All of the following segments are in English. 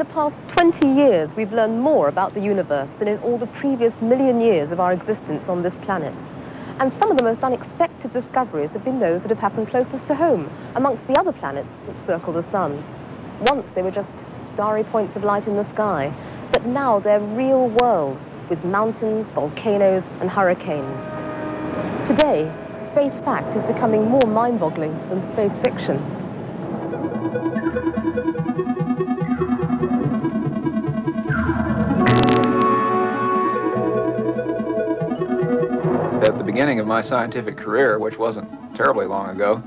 the past 20 years, we've learned more about the universe than in all the previous million years of our existence on this planet. And some of the most unexpected discoveries have been those that have happened closest to home, amongst the other planets which circle the sun. Once they were just starry points of light in the sky, but now they're real worlds with mountains, volcanoes, and hurricanes. Today, space fact is becoming more mind-boggling than space fiction. At the beginning of my scientific career, which wasn't terribly long ago,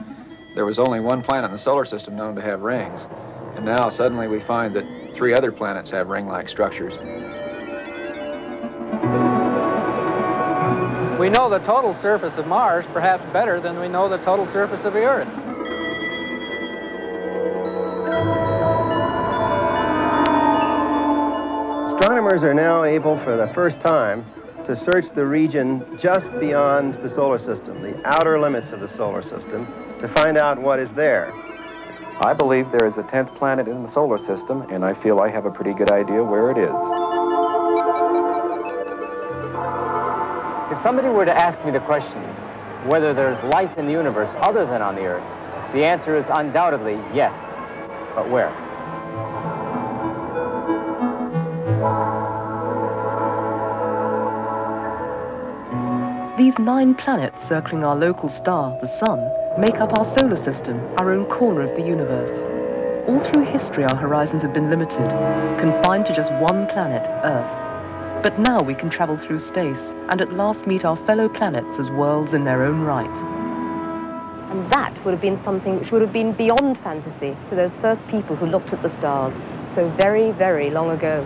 there was only one planet in the solar system known to have rings. And now suddenly we find that 3 other planets have ring-like structures. We know the total surface of Mars perhaps better than we know the total surface of the Earth. Astronomers are now able for the first time to search the region just beyond the solar system, the outer limits of the solar system, to find out what is there. I believe there is a 10th planet in the solar system, and I feel I have a pretty good idea where it is. If somebody were to ask me the question whether there's life in the universe other than on the Earth, the answer is undoubtedly yes. But where? These 9 planets circling our local star, the Sun, make up our solar system, our own corner of the universe. All through history, our horizons have been limited, confined to just one planet, Earth. But now we can travel through space and at last meet our fellow planets as worlds in their own right. And that would have been something which would have been beyond fantasy to those first people who looked at the stars so very, very long ago.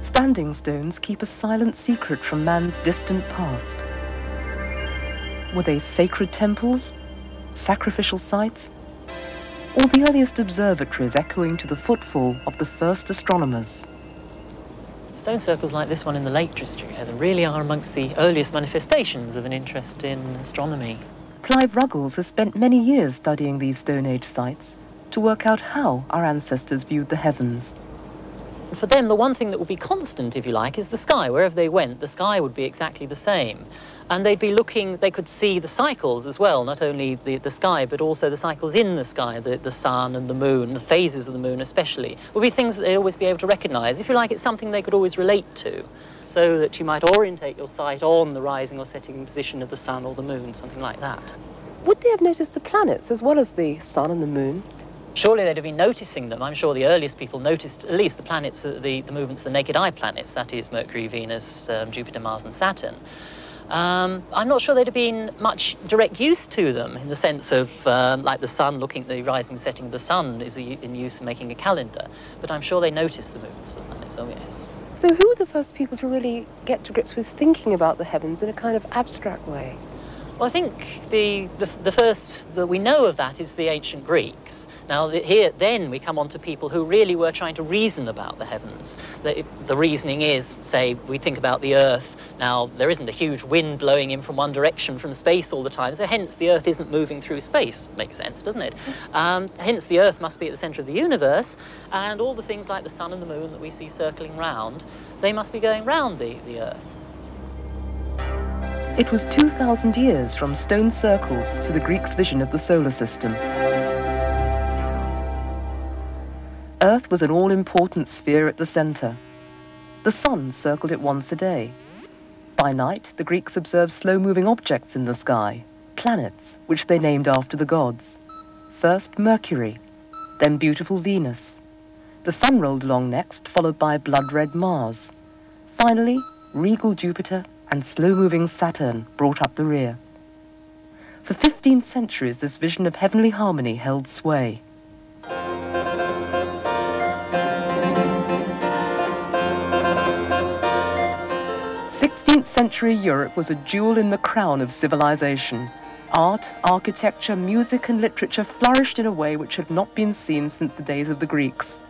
Standing stones keep a silent secret from man's distant past. Were they sacred temples, sacrificial sites, or the earliest observatories echoing to the footfall of the first astronomers? Stone circles like this one in the Lake District really are amongst the earliest manifestations of an interest in astronomy. Clive Ruggles has spent many years studying these Stone Age sites to work out how our ancestors viewed the heavens. For them, the one thing that would be constant, if you like, is the sky. Wherever they went, the sky would be exactly the same. And they'd be looking, they could see the cycles as well, not only the sky, but also the cycles in the sky, the sun and the moon, the phases of the moon especially, would be things that they'd always be able to recognize. If you like, it's something they could always relate to, so that you might orientate your sight on the rising or setting position of the sun or the moon, something like that. Would they have noticed the planets as well as the sun and the moon? Surely they'd have been noticing them. I'm sure the earliest people noticed at least the planets, the movements of the naked eye planets, that is Mercury, Venus, Jupiter, Mars and Saturn. I'm not sure there'd have been much direct use to them in the sense of like the sun, looking at the rising and setting of the sun is in use in making a calendar, but I'm sure they noticed the movements of the planets, oh yes. So who were the first people to really get to grips with thinking about the heavens in a kind of abstract way? Well, I think the first that we know of that is the ancient Greeks. Now, then we come on to people who really were trying to reason about the heavens. The reasoning is, say, we think about the Earth. Now, there isn't a huge wind blowing in from one direction from space all the time, so hence the Earth isn't moving through space. Makes sense, doesn't it? Hence the Earth must be at the centre of the universe, and all the things like the sun and the moon that we see circling round, they must be going round the Earth. It was 2,000 years from stone circles to the Greeks' vision of the solar system. Earth was an all-important sphere at the center. The sun circled it once a day. By night, the Greeks observed slow-moving objects in the sky, planets, which they named after the gods. First Mercury, then beautiful Venus. The sun rolled along next, followed by blood-red Mars. Finally, regal Jupiter and slow-moving Saturn brought up the rear. For 15 centuries, this vision of heavenly harmony held sway. 16th century Europe was a jewel in the crown of civilization. Art, architecture, music and literature flourished in a way which had not been seen since the days of the Greeks.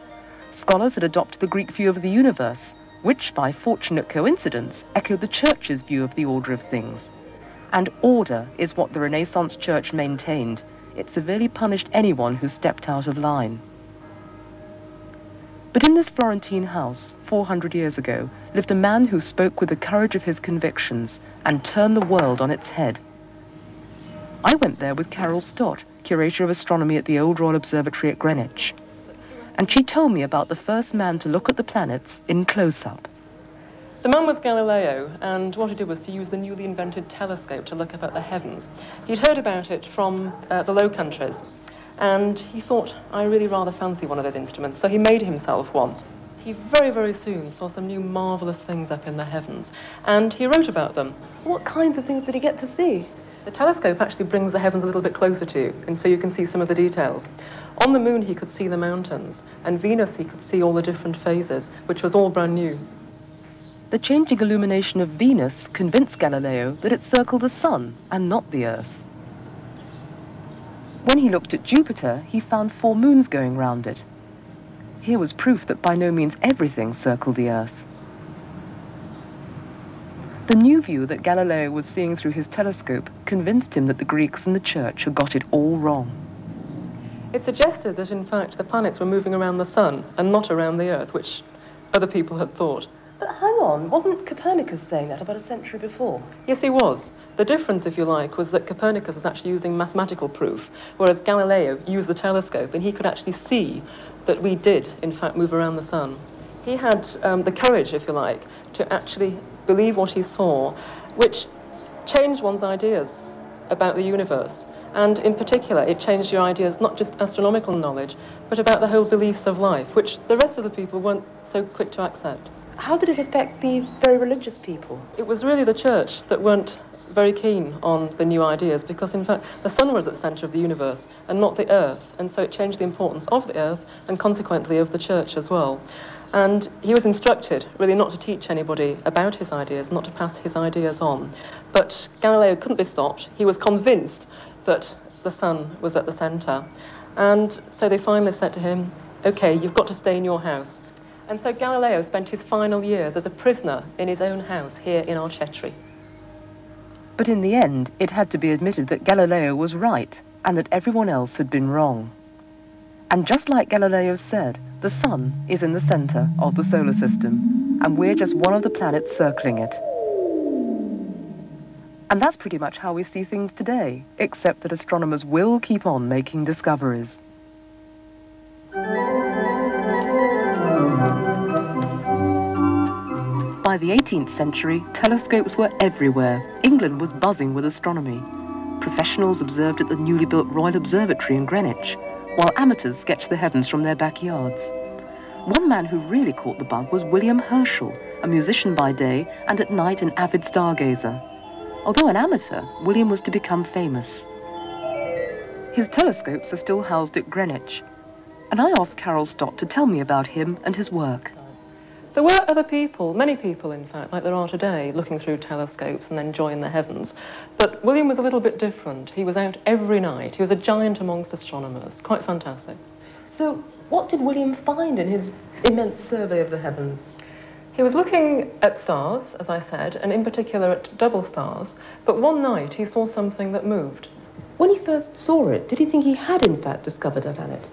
Scholars had adopted the Greek view of the universe, which, by fortunate coincidence, echoed the Church's view of the order of things. And order is what the Renaissance Church maintained. It severely punished anyone who stepped out of line. But in this Florentine house, 400 years ago, lived a man who spoke with the courage of his convictions and turned the world on its head. I went there with Carol Stott, curator of astronomy at the Old Royal Observatory at Greenwich. And she told me about the first man to look at the planets in close-up. The man was Galileo, and what he did was to use the newly invented telescope to look up at the heavens. He'd heard about it from the Low Countries, and he thought, I really rather fancy one of those instruments, so he made himself one. He very, very soon saw some new marvellous things up in the heavens, and he wrote about them. What kinds of things did he get to see? The telescope actually brings the heavens a little bit closer to you, and so you can see some of the details. On the moon, he could see the mountains, and Venus, he could see all the different phases, which was all brand new. The changing illumination of Venus convinced Galileo that it circled the sun and not the Earth. When he looked at Jupiter, he found 4 moons going round it. Here was proof that by no means everything circled the Earth. The new view that Galileo was seeing through his telescope convinced him that the Greeks and the Church had got it all wrong. It suggested that, in fact, the planets were moving around the sun and not around the Earth, which other people had thought. But hang on, wasn't Copernicus saying that about a century before? Yes, he was. The difference, if you like, was that Copernicus was actually using mathematical proof, whereas Galileo used the telescope, and he could actually see that we did, in fact, move around the sun. He had the courage, if you like, to actually believe what he saw, which changed one's ideas about the universe. And in particular, it changed your ideas, not just astronomical knowledge, but about the whole beliefs of life, which the rest of the people weren't so quick to accept. How did it affect the very religious people? It was really the Church that weren't very keen on the new ideas, because in fact the sun was at the centre of the universe and not the Earth, and so it changed the importance of the Earth and consequently of the Church as well. And he was instructed really not to teach anybody about his ideas, not to pass his ideas on. But Galileo couldn't be stopped. He was convinced that the sun was at the centre, and so they finally said to him, okay, you've got to stay in your house. And so Galileo spent his final years as a prisoner in his own house here in Arcetri. But in the end, it had to be admitted that Galileo was right and that everyone else had been wrong. And just like Galileo said, the sun is in the centre of the solar system, and we're just one of the planets circling it. And that's pretty much how we see things today, except that astronomers will keep on making discoveries. By the 18th century, telescopes were everywhere. England was buzzing with astronomy. Professionals observed at the newly built Royal Observatory in Greenwich, while amateurs sketched the heavens from their backyards. One man who really caught the bug was William Herschel, a musician by day and at night an avid stargazer. Although an amateur, William was to become famous. His telescopes are still housed at Greenwich, and I asked Carol Stott to tell me about him and his work. There were other people, many people in fact, like there are today, looking through telescopes and enjoying the heavens. But William was a little bit different. He was out every night. He was a giant amongst astronomers. Quite fantastic. So what did William find in his immense survey of the heavens? He was looking at stars, as I said, and in particular at double stars. But one night he saw something that moved. When he first saw it, did he think he had in fact discovered a planet?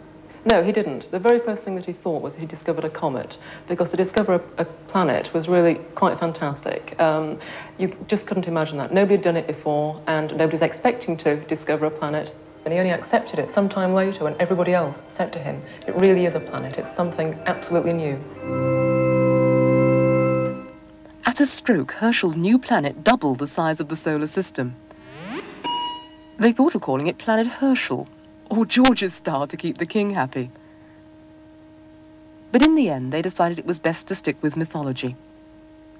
No, he didn't. The very first thing that he thought was he discovered a comet, because to discover a planet was really quite fantastic. You just couldn't imagine that. Nobody had done it before, and nobody was expecting to discover a planet. And he only accepted it some time later when everybody else said to him, it really is a planet, it's something absolutely new. At a stroke, Herschel's new planet doubled the size of the solar system. They thought of calling it Planet Herschel, or George's star to keep the king happy. But in the end, they decided it was best to stick with mythology.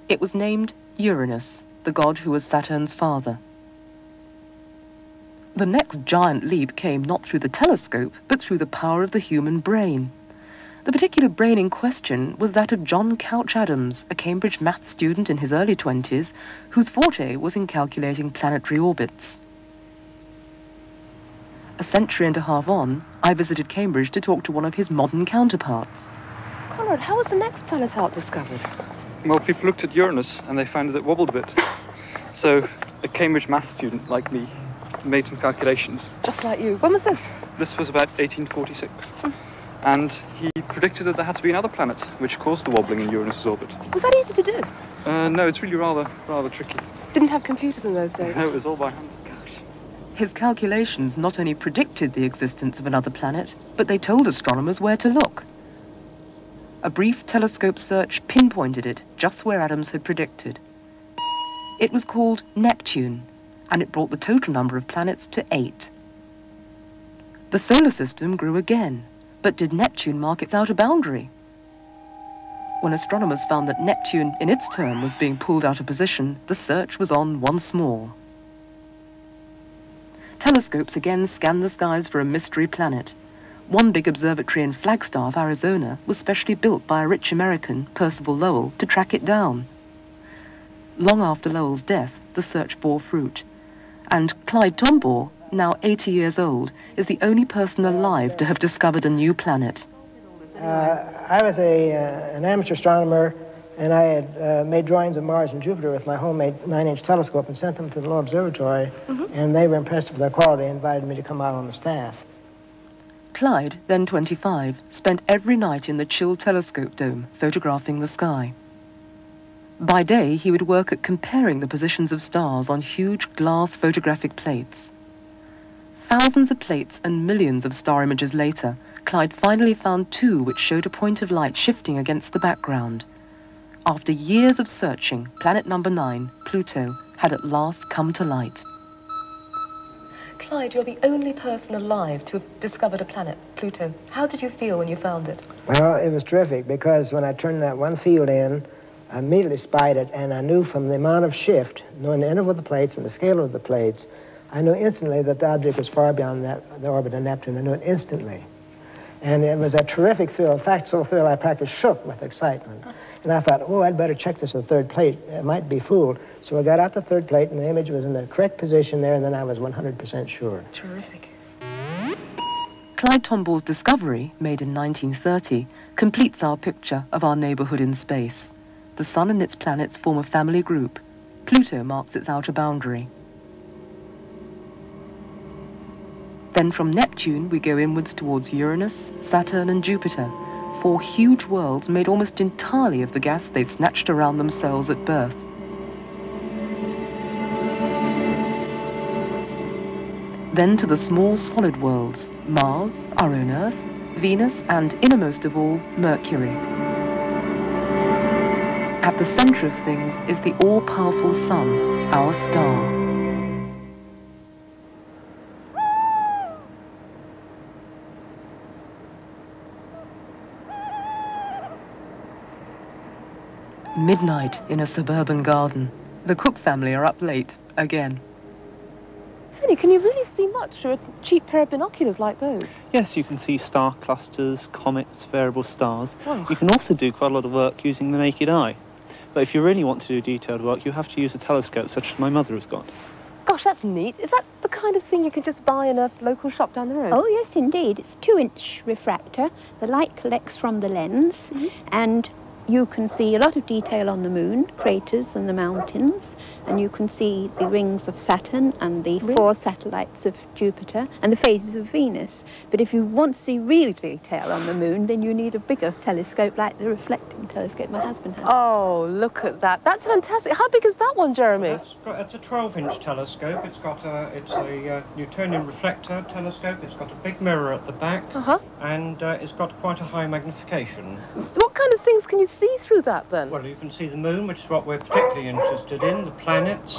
It was named Uranus, the god who was Saturn's father. The next giant leap came not through the telescope, but through the power of the human brain. The particular brain in question was that of John Couch Adams, a Cambridge maths student in his early 20s, whose forte was in calculating planetary orbits. A century and a half on, I visited Cambridge to talk to one of his modern counterparts. Conrad, how was the next planet out discovered? Well, people looked at Uranus and they found that it wobbled a bit. So a Cambridge maths student like me made some calculations. Just like you. When was this? This was about 1846. And he predicted that there had to be another planet which caused the wobbling in Uranus's orbit. Was that easy to do? No, it's really rather tricky. Didn't have computers in those days. No, it was all by hand. His calculations not only predicted the existence of another planet, but they told astronomers where to look. A brief telescope search pinpointed it just where Adams had predicted. It was called Neptune, and it brought the total number of planets to 8. The solar system grew again, but did Neptune mark its outer boundary? When astronomers found that Neptune, in its turn, was being pulled out of position, the search was on once more. Telescopes again scanned the skies for a mystery planet. One big observatory in Flagstaff, Arizona, was specially built by a rich American, Percival Lowell, to track it down. Long after Lowell's death, the search bore fruit. And Clyde Tombaugh, now 80 years old, is the only person alive to have discovered a new planet. I was an amateur astronomer, and I had made drawings of Mars and Jupiter with my homemade 9-inch telescope and sent them to the Low Observatory, and they were impressed with their quality and invited me to come out on the staff. Clyde, then 25, spent every night in the chilled telescope dome photographing the sky. By day, he would work at comparing the positions of stars on huge glass photographic plates. Thousands of plates and millions of star images later, Clyde finally found 2 which showed a point of light shifting against the background. After years of searching, planet number 9, Pluto, had at last come to light. Clyde, you're the only person alive to have discovered a planet, Pluto. How did you feel when you found it? Well, it was terrific, because when I turned that one field in, I immediately spied it, and I knew from the amount of shift, knowing the interval of the plates and the scale of the plates, I knew instantly that the object was far beyond the orbit of Neptune. I knew it instantly. And it was a terrific thrill. In fact, so thrill I practically shook with excitement. And I thought, oh, I'd better check this with the third plate. I might be fooled. So I got out the third plate, and the image was in the correct position there, and then I was 100% sure. Terrific. Clyde Tombaugh's discovery, made in 1930, completes our picture of our neighborhood in space. The Sun and its planets form a family group. Pluto marks its outer boundary. Then from Neptune, we go inwards towards Uranus, Saturn, and Jupiter, 4 huge worlds made almost entirely of the gas they snatched around themselves at birth. Then to the small solid worlds, Mars, our own Earth, Venus, and innermost of all, Mercury. At the center of things is the all-powerful Sun, our star. Midnight in a suburban garden. The Cook family are up late, again. Tony, can you really see much through a cheap pair of binoculars like those? Yes, you can see star clusters, comets, variable stars. Wow. You can also do quite a lot of work using the naked eye. But if you really want to do detailed work, you have to use a telescope such as my mother has got. Gosh, that's neat. Is that the kind of thing you can just buy in a local shop down the road? Oh, yes, indeed. It's a 2-inch refractor. The light collects from the lens, and you can see a lot of detail on the moon, craters and the mountains, and you can see the rings of Saturn and the 4 satellites of Jupiter and the phases of Venus. But if you want to see real detail on the moon, then you need a bigger telescope like the reflecting telescope my husband has. Oh, look at that. That's fantastic. How big is that one, Jeremy? It's a 12-inch telescope. It's a Newtonian reflector telescope. It's got a big mirror at the back, and it's got quite a high magnification. What kind of things can you see through that, then? Well, you can see the moon, which is what we're particularly interested in, the planets,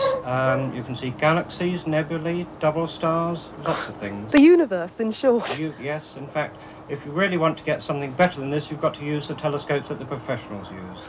you can see galaxies, nebulae, double stars, lots of things. The universe, in short. Yes, in fact, if you really want to get something better than this, you've got to use the telescopes that the professionals use.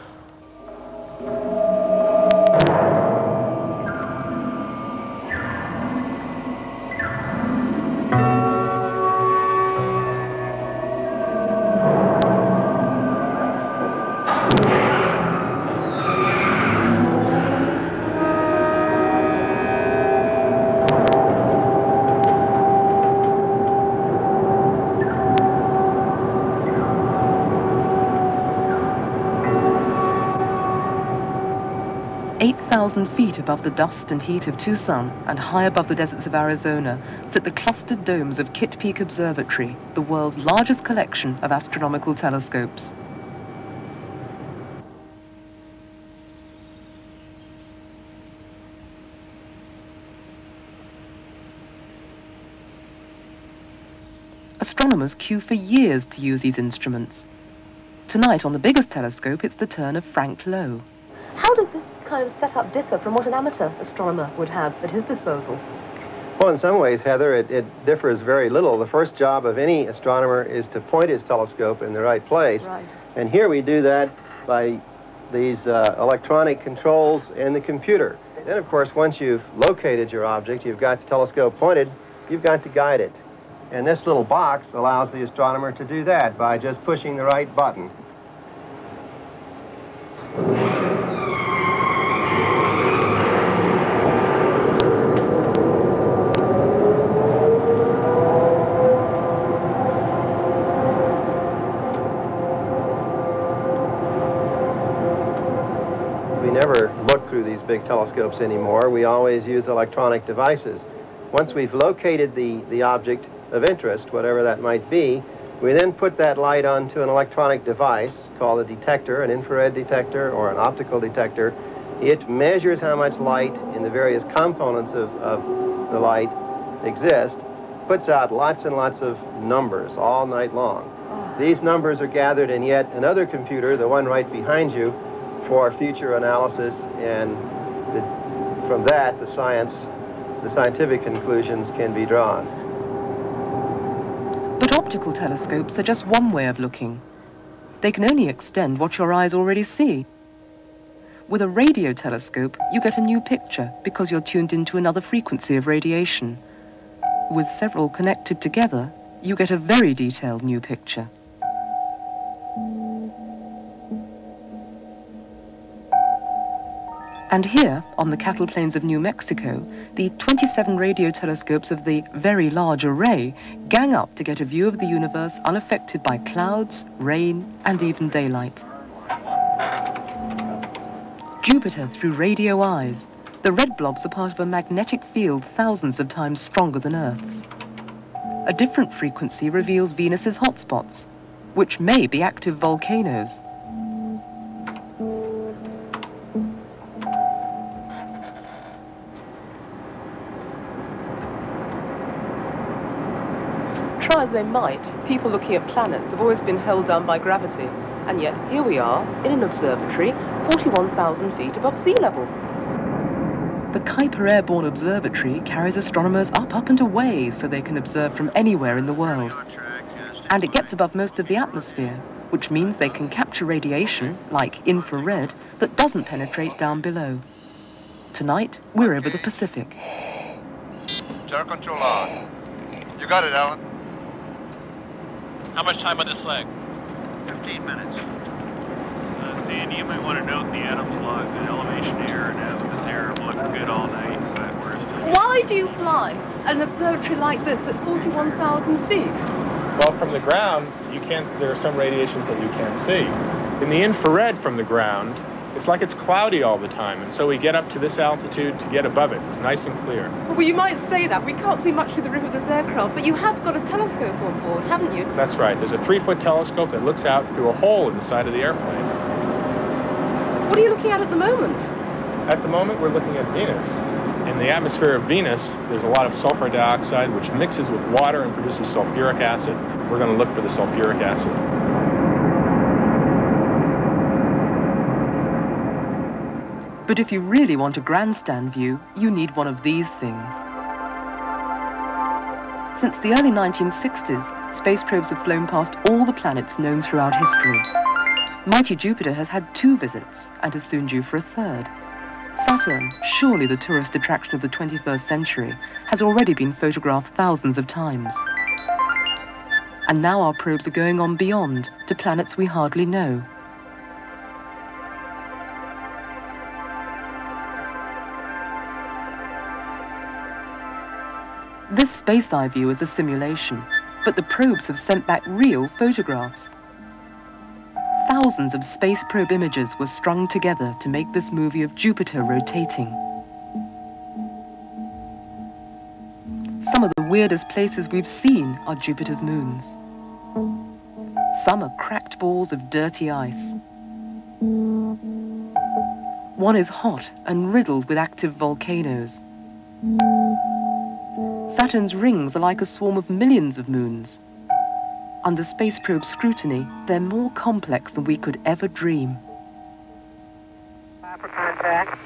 40,000 feet above the dust and heat of Tucson and high above the deserts of Arizona sit the clustered domes of Kitt Peak Observatory, the world's largest collection of astronomical telescopes. Astronomers queue for years to use these instruments. Tonight, on the biggest telescope, it's the turn of Frank Lowe. How does this kind of setup differ from what an amateur astronomer would have at his disposal? Well, in some ways, Heather, it differs very little. The first job of any astronomer is to point his telescope in the right place. Right. And here we do that by these electronic controls in the computer. Then, of course, once you've located your object, you've got the telescope pointed, you've got to guide it. And this little box allows the astronomer to do that by just pushing the right button. We never look through these big telescopes anymore. We always use electronic devices. Once we've located the object of interest, whatever that might be, we then put that light onto an electronic device called a detector, an infrared detector or an optical detector. It measures how much light in the various components of the light exist, puts out lots and lots of numbers all night long. These numbers are gathered in yet another computer, the one right behind you, for future analysis, and from that the scientific conclusions can be drawn. But optical telescopes are just one way of looking. They can only extend what your eyes already see. With a radio telescope, you get a new picture because you're tuned into another frequency of radiation. With several connected together, you get a very detailed new picture. And here, on the cattle plains of New Mexico, the 27 radio telescopes of the Very Large Array gang up to get a view of the universe unaffected by clouds, rain, and even daylight. Jupiter through radio eyes. The red blobs are part of a magnetic field thousands of times stronger than Earth's. A different frequency reveals Venus's hotspots, which may be active volcanoes. Try as they might, people looking at planets have always been held down by gravity. And yet, here we are, in an observatory, 41,000 feet above sea level. The Kuiper Airborne Observatory carries astronomers up and away so they can observe from anywhere in the world. And it gets above most of the atmosphere, which means they can capture radiation, like infrared, that doesn't penetrate down below. Tonight, we're over the Pacific. Tower control on. You got it, Alan. How much time on this leg? 15 minutes. Sandy, you might want to note the Adams log, the elevation error and azimuth error look good all night, but we're still... Why do you fly an observatory like this at 41,000 feet? Well, from the ground, there are some radiations that you can't see. In the infrared from the ground, it's like it's cloudy all the time, and so we get up to this altitude to get above it. It's nice and clear. Well, you might say that. We can't see much through the roof of this aircraft, but you have got a telescope on board, haven't you? That's right. There's a 3-foot telescope that looks out through a hole in the side of the airplane. What are you looking at the moment? At the moment, we're looking at Venus. In the atmosphere of Venus, there's a lot of sulfur dioxide, which mixes with water and produces sulfuric acid. We're going to look for the sulfuric acid. But if you really want a grandstand view, you need one of these things. Since the early 1960s, space probes have flown past all the planets known throughout history. Mighty Jupiter has had 2 visits and is soon due for a 3rd. Saturn, surely the tourist attraction of the 21st century, has already been photographed thousands of times. And now our probes are going on beyond to planets we hardly know. This space eye view is a simulation, but the probes have sent back real photographs. Thousands of space probe images were strung together to make this movie of Jupiter rotating. Some of the weirdest places we've seen are Jupiter's moons. Some are cracked balls of dirty ice. One is hot and riddled with active volcanoes. Saturn's rings are like a swarm of millions of moons. Under space probe scrutiny, they're more complex than we could ever dream. For contact.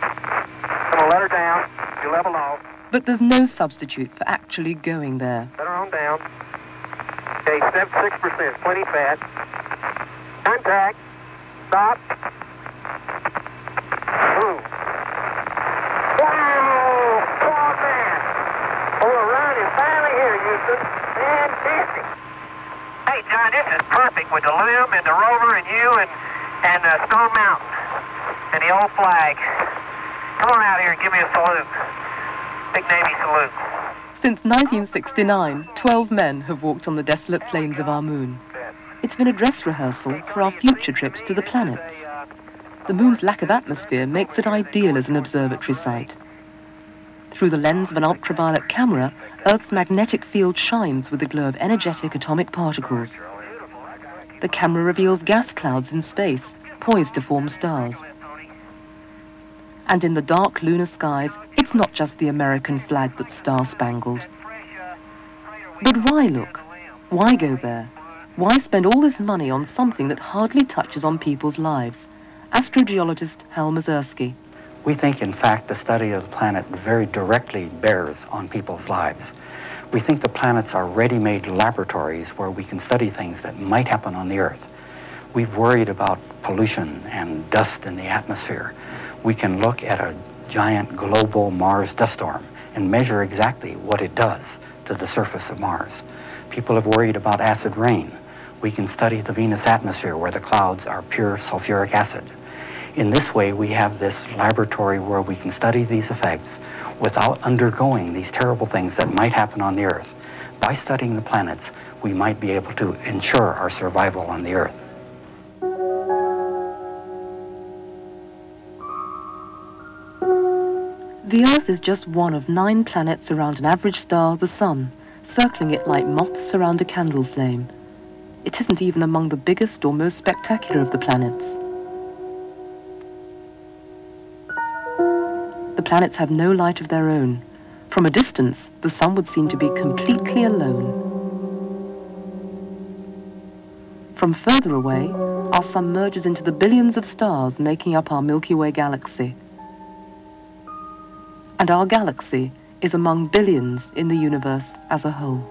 Gonna let her down. You level off. But there's no substitute for actually going there. Let her on down. Okay, 6%, plenty fat. Contact. Stop. Move. Wow! Oh, man! Oh, the run is finally here, Houston. Fantastic. Hey, John, this is perfect with the LIM and the rover and you and Stone Mountain and the old flag. Come on out here and give me a salute. Big Navy salute. Since 1969, 12 men have walked on the desolate plains of our moon. It's been a dress rehearsal for our future trips to the planets. The moon's lack of atmosphere makes it ideal as an observatory site. Through the lens of an ultraviolet camera, Earth's magnetic field shines with the glow of energetic atomic particles. The camera reveals gas clouds in space, poised to form stars. And in the dark lunar skies, it's not just the American flag that's star-spangled. But why look? Why go there? Why spend all this money on something that hardly touches on people's lives? Astrogeologist Hal Mazursky. We think, in fact, the study of the planet very directly bears on people's lives. We think the planets are ready-made laboratories where we can study things that might happen on the Earth. We've worried about pollution and dust in the atmosphere. We can look at a giant global Mars dust storm and measure exactly what it does to the surface of Mars. People have worried about acid rain. We can study the Venus atmosphere where the clouds are pure sulfuric acid. In this way, we have this laboratory where we can study these effects without undergoing these terrible things that might happen on the Earth. By studying the planets, we might be able to ensure our survival on the Earth. The Earth is just one of 9 planets around an average star, the Sun, circling it like moths around a candle flame. It isn't even among the biggest or most spectacular of the planets. The planets have no light of their own. From a distance, the Sun would seem to be completely alone. From further away, our Sun merges into the billions of stars making up our Milky Way galaxy. And our galaxy is among billions in the universe as a whole.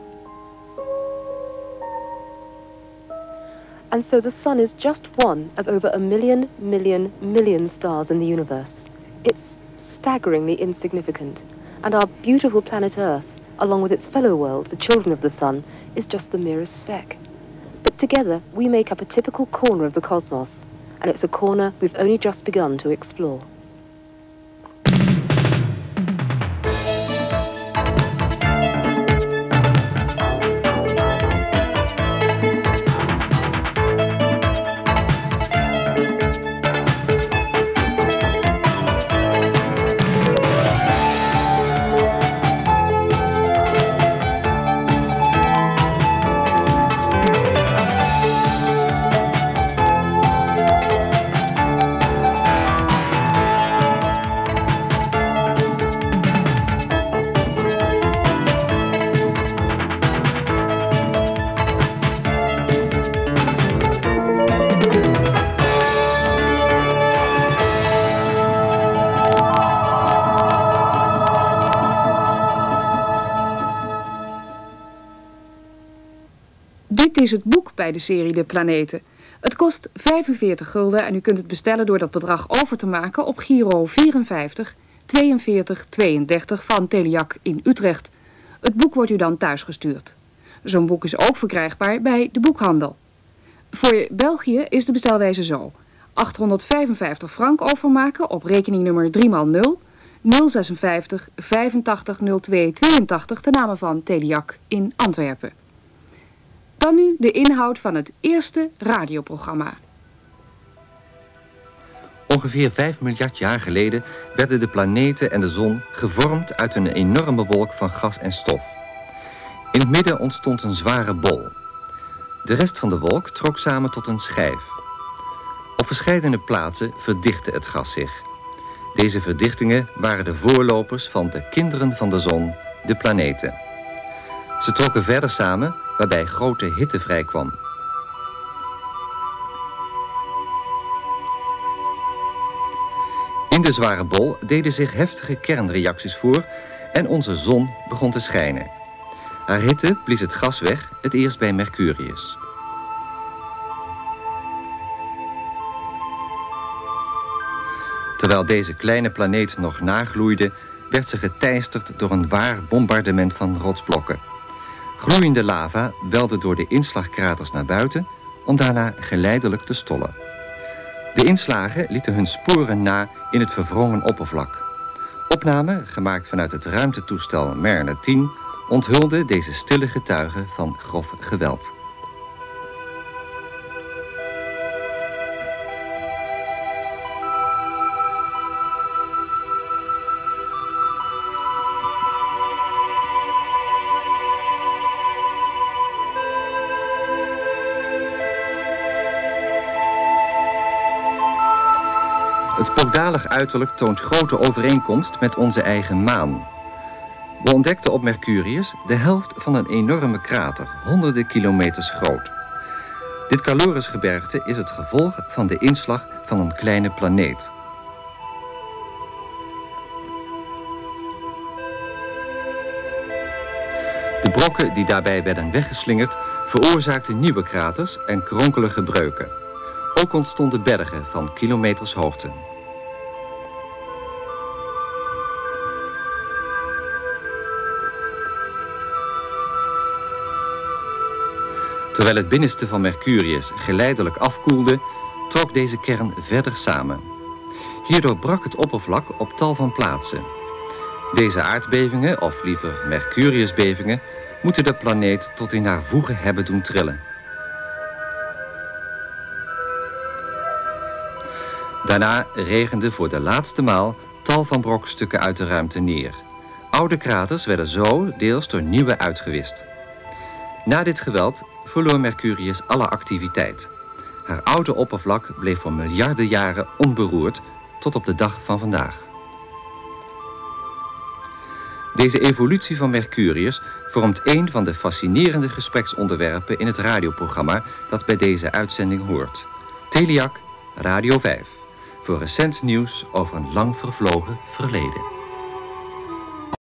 And so the Sun is just one of over a million stars in the universe. It's staggeringly insignificant, and our beautiful planet Earth, along with its fellow worlds, the children of the Sun, is just the merest speck. But together, we make up a typical corner of the cosmos, and it's a corner we've only just begun to explore. Dit is het boek bij de serie De Planeten. Het kost 45 gulden en u kunt het bestellen door dat bedrag over te maken op Giro 54 42 32 van Teleac in Utrecht. Het boek wordt u dan thuisgestuurd. Zo'n boek is ook verkrijgbaar bij de boekhandel. Voor België is de bestelwijze zo: 855 frank overmaken op rekeningnummer 3x0 056 85 02 82 ten name van Teleac in Antwerpen. Dan nu de inhoud van het eerste radioprogramma. Ongeveer 5 miljard jaar geleden werden de planeten en de zon gevormd uit een enorme wolk van gas en stof. In het midden ontstond een zware bol. De rest van de wolk trok samen tot een schijf. Op verschillende plaatsen verdichtte het gas zich. Deze verdichtingen waren de voorlopers van de kinderen van de zon, de planeten. Ze trokken verder samen, waarbij grote hitte vrijkwam. In de zware bol deden zich heftige kernreacties voor en onze zon begon te schijnen. Haar hitte blies het gas weg, het eerst bij Mercurius. Terwijl deze kleine planeet nog nagloeide, werd ze geteisterd door een waar bombardement van rotsblokken. Gloeiende lava welde door de inslagkraters naar buiten, om daarna geleidelijk te stollen. De inslagen lieten hun sporen na in het verwrongen oppervlak. Opnamen, gemaakt vanuit het ruimtetoestel Mariner 10, onthulden deze stille getuigen van grof geweld. Het pokdalig uiterlijk toont grote overeenkomst met onze eigen maan. We ontdekten op Mercurius de helft van een enorme krater, honderden kilometers groot. Dit Calorisgebergte is het gevolg van de inslag van een kleine planeet. De brokken die daarbij werden weggeslingerd veroorzaakten nieuwe kraters en kronkelige breuken. Ook ontstonden bergen van kilometers hoogte. Terwijl het binnenste van Mercurius geleidelijk afkoelde, trok deze kern verder samen. Hierdoor brak het oppervlak op tal van plaatsen. Deze aardbevingen, of liever Mercuriusbevingen, moeten de planeet tot in haar voegen hebben doen trillen. Daarna regende voor de laatste maal tal van brokstukken uit de ruimte neer. Oude kraters werden zo deels door nieuwe uitgewist. Na dit geweld verloor Mercurius alle activiteit. Haar oude oppervlak bleef voor miljarden jaren onberoerd tot op de dag van vandaag. Deze evolutie van Mercurius vormt een van de fascinerende gespreksonderwerpen in het radioprogramma dat bij deze uitzending hoort. Teleac, Radio 5. Voor recent nieuws over een lang vervlogen verleden.